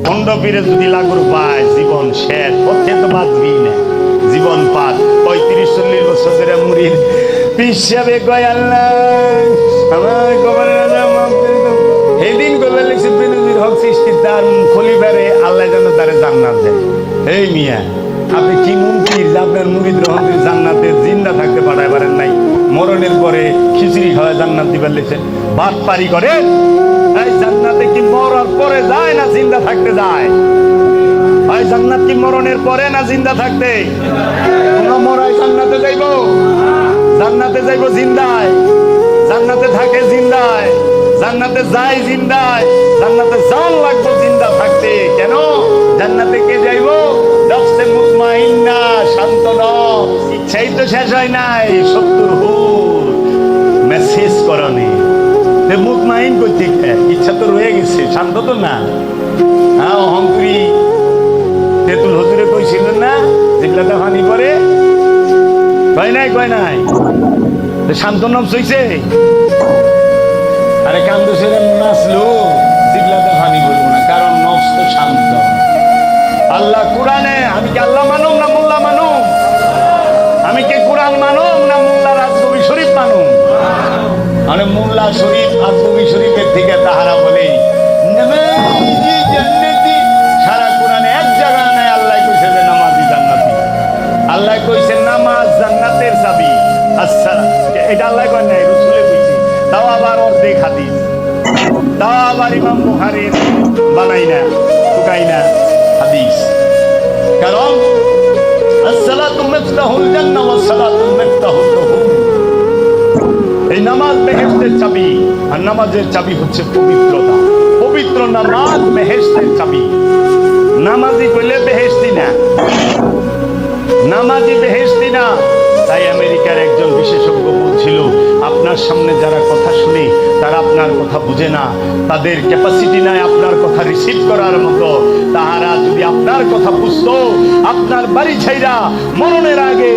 খন্ড পীরে যদি লাগুর পায় জীবন শেষ, পথে তো বাঁচবি না, জীবন পাত 35-40 বছর ধরে মুড়ির পিসাবে কয় আল্লাহ আমার কবরের আযাব মাফ করে দাও। সেদিন কবে লিখছে বেনজির হক সৃষ্টির তার খলিফারে আল্লাহ যেন তারে জান্নাত দেয়। এই মিয়া আপনি কি মুমকিন যে আপনার মুরিদ রহমতের জান্নাতে জিন্দা থাকতে পাঠায় পারেন নাই? মরণের পরে খিচুড়ি খাওয়া জান্নাত দিবার লিখছেন, বাদ পারি করে। এই জান্নাতে কি মরার পরে যায় না জিন্দা থাকতে যায়? ভাই জান্নাত কি মরণের পরে না জিন্দা থাকতে? কোন মরাই জান্নাতে যাইব? জান্নাতে যাইব জিন্দায়, জান্নাতে থাকে জিন্দায়, জান্নাতে যায় জিন্দায়, জান্নাতে জান লাগবে জিন্দা থাকতে। কেন জান্নাতে কে যাইব? নফসে মুতমাইন্না, শান্ত নফস। ইচ্ছাই তো শেষ হয় নাই, 70 হুর মেসেজ করনি মুতমাইন করতে, ইচ্ছা তো রয়ে গেছে, শান্ত তো না। হ্যাঁ অহংকারী তেতুল হুজুরে কইছিলেন না জিবলাটা ফানি করে, কয় নাই কয় নাই শান্ত নফস হইছে। আরে কান্দু সেরে নাচলো জিবলাটা ফানি বলবো না, কারণ নফস তো শান্ত। আল্লাহ কোরআনে, আমি কি আল্লাহ মানুম না মোল্লা মানুম? আমি কি কোরআন মানুম না মোল্লা রাজকবি শরীফ মানুম? মানে মোল্লা শরীফ রাজকবি শরীফের থেকে তাহারা বলে সারা কোরআনে এক জায়গায় নাই আল্লাহ কইছে যে নামাজি জান্নাতি। আল্লাহ কইছে নামাজ জান্নাতের চাবি। আচ্ছা এটা আল্লাহ কয় নাই, রাসূলে কইছে। তাও আবার অর্ধেক হাদিস, তাও আবার ইমাম বুখারীর বানাই না টুকাই না হাদিস। কারণ আসসালাতু মিফতাহুল জান্নাহ ওয়াস সালাতু মিফতাহুল দুখুল। এই নামাজ বেহেশতের চাবি, আর নামাজের চাবি হচ্ছে পবিত্রতা। পবিত্র নামাজ বেহেশতের চাবি। নামাজি কইলে বেহেশতি না, নামাজি বেহেশতি না। তাই আমেরিকার একজন বিশেষজ্ঞ বলছিল, আপনার সামনে যারা কথা শুনে তারা আপনার কথা বুঝে না, তাদের ক্যাপাসিটি নাই আপনার কথা রিসিভ করার মতো। তাহারা যদি আপনার কথা বুঝতো, আপনার বাড়ি ছাইরা মরণের আগে